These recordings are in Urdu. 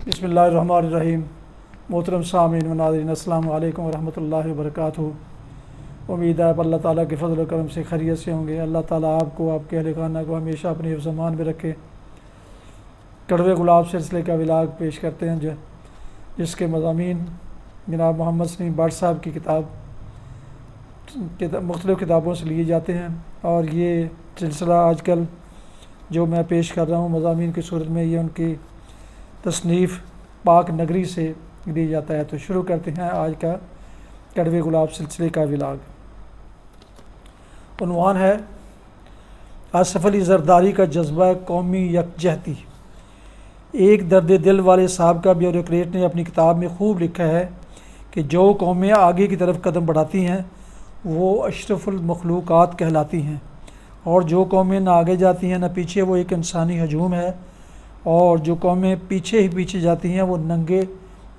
بسم اللہ الرحمن الرحیم۔ محترم سامعین و ناظرین، السلام علیکم ورحمۃ اللہ وبرکاتہ۔ امید ہے اللہ تعالیٰ کے فضل و کرم سے خیریت سے ہوں گے۔ اللہ تعالیٰ آپ کو، آپ کے اہل خانہ کو ہمیشہ اپنے حفظ و امان میں رکھے۔ کڑوے گلاب سلسلے کا ولاگ پیش کرتے ہیں جس کے مضامین جناب محمد سلیم بٹ صاحب کی مختلف کتابوں سے لیے جاتے ہیں، اور یہ سلسلہ آج کل جو میں پیش کر رہا ہوں مضامین کی صورت میں، یہ ان کی تصنیف پاک نگری سے دی جاتا ہے۔ تو شروع کرتے ہیں آج کا کڑوے گلاب سلسلے کا ولاگ۔ عنوان ہے آصف علی زرداری کا جذبہ قومی یکجہتی۔ ایک درد دل والے سابقہ بیوروکریٹ نے اپنی کتاب میں خوب لکھا ہے کہ جو قومیں آگے کی طرف قدم بڑھاتی ہیں وہ اشرف المخلوقات کہلاتی ہیں، اور جو قومیں نہ آگے جاتی ہیں نہ پیچھے وہ ایک انسانی ہجوم ہے، اور جو قومیں پیچھے ہی پیچھے جاتی ہیں وہ ننگے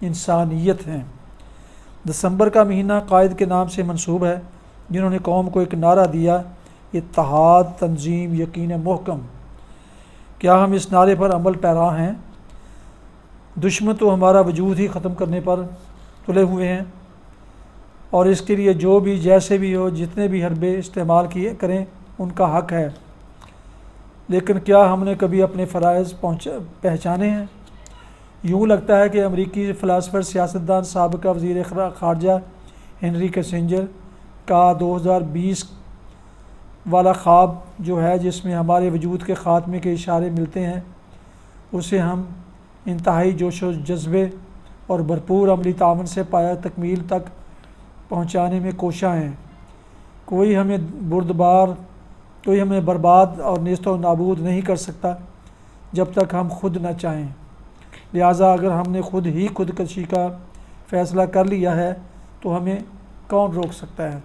انسانیت ہیں۔ دسمبر کا مہینہ قائد کے نام سے منسوب ہے جنہوں نے قوم کو ایک نعرہ دیا، اتحاد، تنظیم، یقین محکم۔ کیا ہم اس نعرے پر عمل پیرا ہیں؟ دشمن تو ہمارا وجود ہی ختم کرنے پر تلے ہوئے ہیں، اور اس کے لیے جو بھی جیسے بھی ہو جتنے بھی حربے استعمال کریں ان کا حق ہے، لیکن کیا ہم نے کبھی اپنے فرائض پہچانے ہیں؟ یوں لگتا ہے کہ امریکی فلاسفر سیاستدان سابقہ وزیر خارجہ ہنری کسنجر کا 2020 والا خواب جو ہے جس میں ہمارے وجود کے خاتمے کے اشارے ملتے ہیں، اسے ہم انتہائی جوش و جذبے اور بھرپور عملی تعاون سے پایہ تکمیل تک پہنچانے میں کوشاں ہیں۔ کوئی ہمیں برباد اور نیست و نابود نہیں کر سکتا جب تک ہم خود نہ چاہیں، لہٰذا اگر ہم نے خودکشی کا فیصلہ کر لیا ہے تو ہمیں کون روک سکتا ہے؟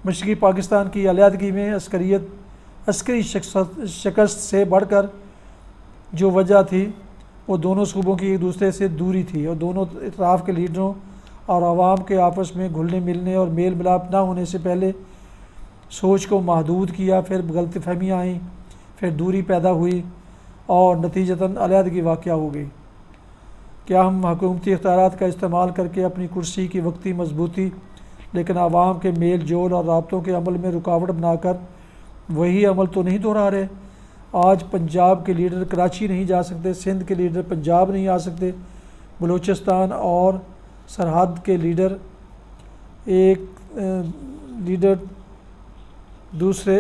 مشرقی پاکستان کی علیحدگی میں عسکری شکست سے بڑھ کر جو وجہ تھی وہ دونوں صوبوں کی ایک دوسرے سے دوری تھی، اور دونوں اطراف کے لیڈروں اور عوام کے آپس میں گھلنے ملنے اور میل ملاپ نہ ہونے سے پہلے سوچ کو محدود کیا، پھر غلط فہمیاں آئیں، پھر دوری پیدا ہوئی اور نتیجتاً علیحدگی واقع ہو گئی۔ کیا ہم حکومتی اختیارات کا استعمال کر کے اپنی کرسی کی وقتی مضبوطی لیکن عوام کے میل جول اور رابطوں کے عمل میں رکاوٹ بنا کر وہی عمل تو نہیں دہرا رہے؟ آج پنجاب کے لیڈر کراچی نہیں جا سکتے، سندھ کے لیڈر پنجاب نہیں آ سکتے، بلوچستان اور سرحد کے لیڈر دوسرے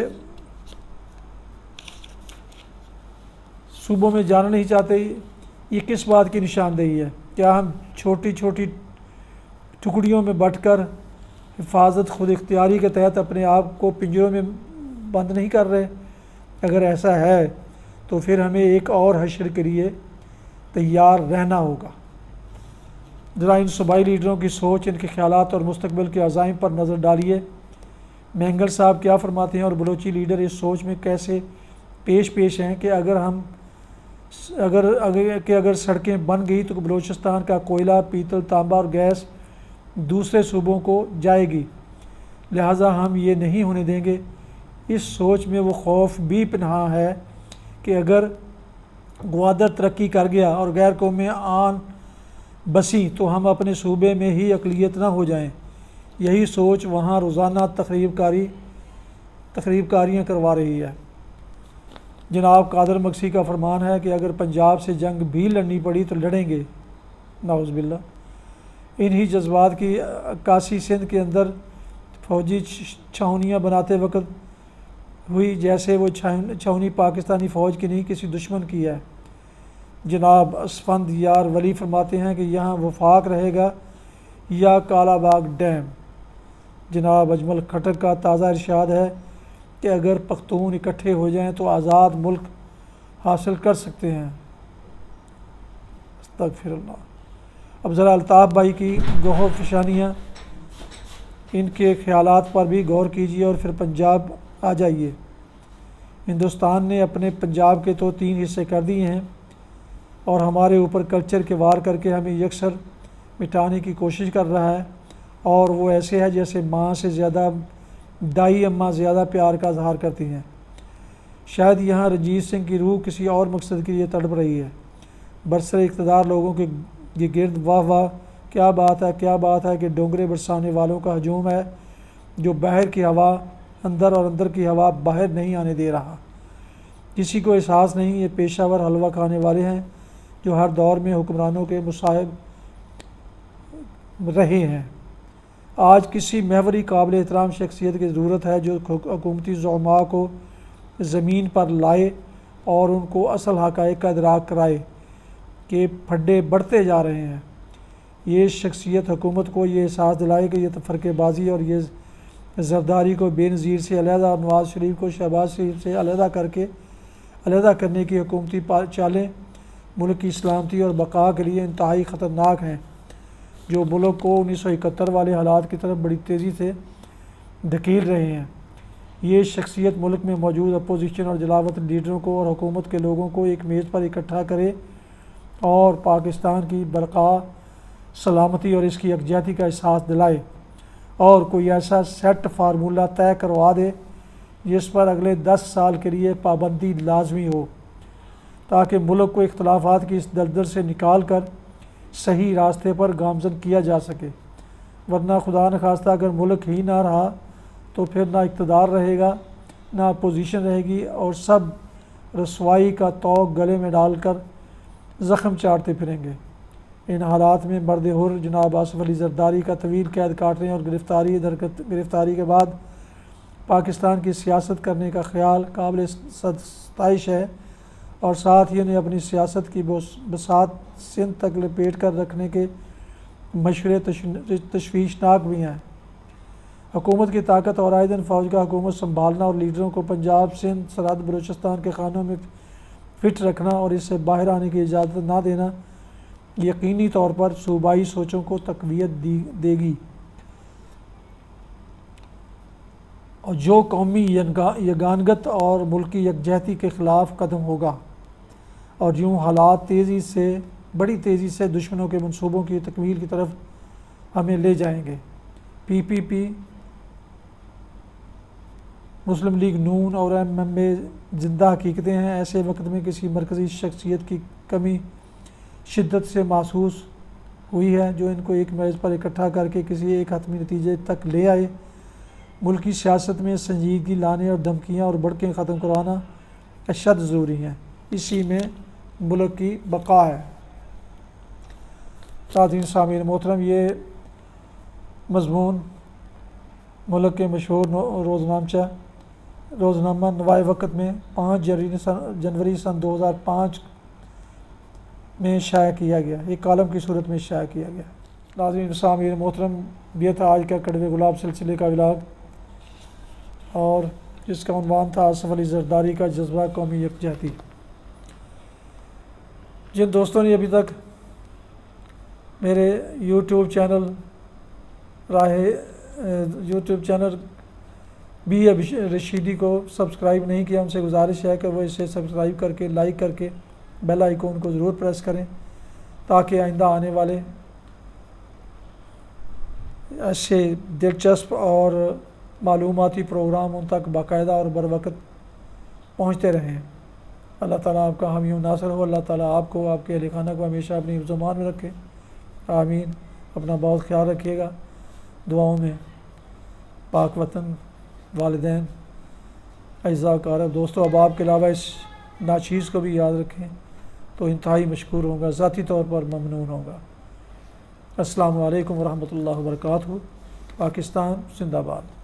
صوبوں میں جانا نہیں چاہتے۔ یہ کس بات کی نشاندہی ہے؟ کیا ہم چھوٹی چھوٹی ٹکڑیوں میں بٹ کر حفاظت خود اختیاری کے تحت اپنے آپ کو پنجروں میں بند نہیں کر رہے؟ اگر ایسا ہے تو پھر ہمیں ایک اور حشر کے لیے تیار رہنا ہوگا۔ ذرا ان صوبائی لیڈروں کی سوچ، ان کے خیالات اور مستقبل کے عزائم پر نظر ڈالیے۔ مینگل صاحب کیا فرماتے ہیں، اور بلوچی لیڈر اس سوچ میں کیسے پیش ہیں کہ اگر سڑکیں بن گئی تو بلوچستان کا کوئلہ، پیتل، تانبا اور گیس دوسرے صوبوں کو جائے گی، لہٰذا ہم یہ نہیں ہونے دیں گے۔ اس سوچ میں وہ خوف بھی پنہاں ہے کہ اگر گوادر ترقی کر گیا اور غیر قومیں آن بسیں تو ہم اپنے صوبے میں ہی اقلیت نہ ہو جائیں۔ یہی سوچ وہاں روزانہ تخریب کاریاں کروا رہی ہے۔ جناب قادر مکسی کا فرمان ہے کہ اگر پنجاب سے جنگ بھی لڑنی پڑی تو لڑیں گے، نعوذ باللہ۔ انہی جذبات کی عکاسی سندھ کے اندر فوجی چھاؤنیاں بناتے وقت ہوئی، جیسے وہ چھاؤنی پاکستانی فوج کی نہیں کسی دشمن کی ہے۔ جناب اسفند یار ولی فرماتے ہیں کہ یہاں وفاق رہے گا یا کالا باغ ڈیم۔ جناب اجمل کھٹک کا تازہ ارشاد ہے کہ اگر پختون اکٹھے ہو جائیں تو آزاد ملک حاصل کر سکتے ہیں۔ استغفر اللہ۔ اب ذرا الطاف بھائی کی گوہر فشانیاں، ان کے خیالات پر بھی غور کیجیے اور پھر پنجاب آ جائیے۔ ہندوستان نے اپنے پنجاب کے تو 3 حصے کر دیے ہیں، اور ہمارے اوپر کلچر کے وار کر کے ہمیں یکسر مٹانے کی کوشش کر رہا ہے، اور وہ ایسے ہے جیسے ماں سے زیادہ دائی اماں زیادہ پیار کا اظہار کرتی ہیں۔ شاید یہاں رنجیت سنگھ کی روح کسی اور مقصد کے لیے تڑپ رہی ہے۔ برسر اقتدار لوگوں کے یہ گرد واہ واہ کیا بات ہے کہ ڈونگرے برسانے والوں کا ہجوم ہے جو باہر کی ہوا اندر اور اندر کی ہوا باہر نہیں آنے دے رہا۔ کسی کو احساس نہیں، یہ پیشہ ور حلوہ کھانے والے ہیں جو ہر دور میں حکمرانوں کے مصاحب رہے ہیں۔ آج کسی محوری قابل احترام شخصیت کی ضرورت ہے جو حکومتی زعماء کو زمین پر لائے اور ان کو اصل حقائق کا ادراک کرائے کہ پھڈے بڑھتے جا رہے ہیں۔ یہ شخصیت حکومت کو یہ احساس دلائے کہ یہ تفرقے بازی اور یہ زرداری کو بے نظیر سے علیحدہ اور نواز شریف کو شہباز شریف سے علیحدہ کرنے کی حکومتی چالیں ملک کی سلامتی اور بقا کے لیے انتہائی خطرناک ہیں، جو ملک کو 1971 والے حالات کی طرف بڑی تیزی سے دھکیل رہے ہیں۔ یہ شخصیت ملک میں موجود اپوزیشن اور جلاوطن لیڈروں کو اور حکومت کے لوگوں کو ایک میز پر اکٹھا کرے اور پاکستان کی بقا، سلامتی اور اس کی یکجہتی کا احساس دلائے، اور کوئی ایسا سیٹ فارمولہ طے کروا دے جس پر اگلے 10 سال کے لیے پابندی لازمی ہو، تاکہ ملک کو اختلافات کی اس دلدل سے نکال کر صحیح راستے پر گامزن کیا جا سکے۔ ورنہ خدا نخواستہ اگر ملک ہی نہ رہا تو پھر نہ اقتدار رہے گا، نہ اپوزیشن رہے گی، اور سب رسوائی کا طوق گلے میں ڈال کر زخم چاٹتے پھریں گے۔ ان حالات میں مرد حر جناب آصف علی زرداری کا طویل قید کاٹنے اور گرفتاری کے بعد پاکستان کی سیاست کرنے کا خیال قابل ستائش ہے، اور ساتھ ہی انہیں اپنی سیاست کی بساط سندھ تک لپیٹ کر رکھنے کے مشورے تشویشناک بھی ہیں۔ حکومت کی طاقت اور آئے دن فوج کا حکومت سنبھالنا اور لیڈروں کو پنجاب، سندھ، سرحد بلوچستان کے خانوں میں فٹ رکھنا اور اس سے باہر آنے کی اجازت نہ دینا یقینی طور پر صوبائی سوچوں کو تقویت دے گی، اور جو قومی یگانگت اور ملکی یکجہتی کے خلاف قدم ہوگا، اور یوں حالات بڑی تیزی سے دشمنوں کے منصوبوں کی تکمیل کی طرف ہمیں لے جائیں گے۔ PPP، مسلم لیگ نون اور MMA زندہ حقیقتیں ہیں۔ ایسے وقت میں کسی مرکزی شخصیت کی کمی شدت سے محسوس ہوئی ہے جو ان کو ایک میز پر اکٹھا کر کے کسی ایک حتمی نتیجے تک لے آئے۔ ملکی سیاست میں سنجیدگی لانے اور دھمکیاں اور بڑکیں ختم کرانا اشد ضروری ہیں، اسی میں ملک کی بقا ہے۔ ساتھین سامعین محترم، یہ مضمون ملک کے مشہور روزنامہ نوائے وقت میں 5 جنوری سن 2005 میں شائع کیا گیا، ایک کالم کی صورت میں شائع کیا گیا۔ ناظرین سامعین محترم، یہ تھا آج کا کڑوے گلاب سلسلے کا ولاگ، اور جس کا عنوان تھا آصف علی زرداری کا جذبہ قومی یکجہتی۔ جن دوستوں نے ابھی تک میرے یوٹیوب چینل بی رشیدی کو سبسکرائب نہیں کیا، ان سے گزارش ہے کہ وہ اسے سبسکرائب کر کے، لائک کر کے، بیل آئیکن کو ضرور پریس کریں، تاکہ آئندہ آنے والے ایسے دلچسپ اور معلوماتی پروگرام ان تک باقاعدہ اور بروقت پہنچتے رہیں۔ اللہ تعالیٰ آپ کا حامی و ناصر ہو۔ اللہ تعالیٰ آپ کو، آپ کے اہل خانہ کو ہمیشہ اپنی حفظ و امان میں رکھے۔ آمین۔ اپنا بہت خیال رکھیے گا، دعاؤں میں پاک وطن، والدین، اعزاء اقارب، دوستوں احباب کے علاوہ اس ناچیز کو بھی یاد رکھیں تو انتہائی مشکور ہوں گا، ذاتی طور پر ممنون ہوں گا۔ السلام علیکم ورحمۃ اللہ وبرکاتہ۔ پاکستان زندہ باد۔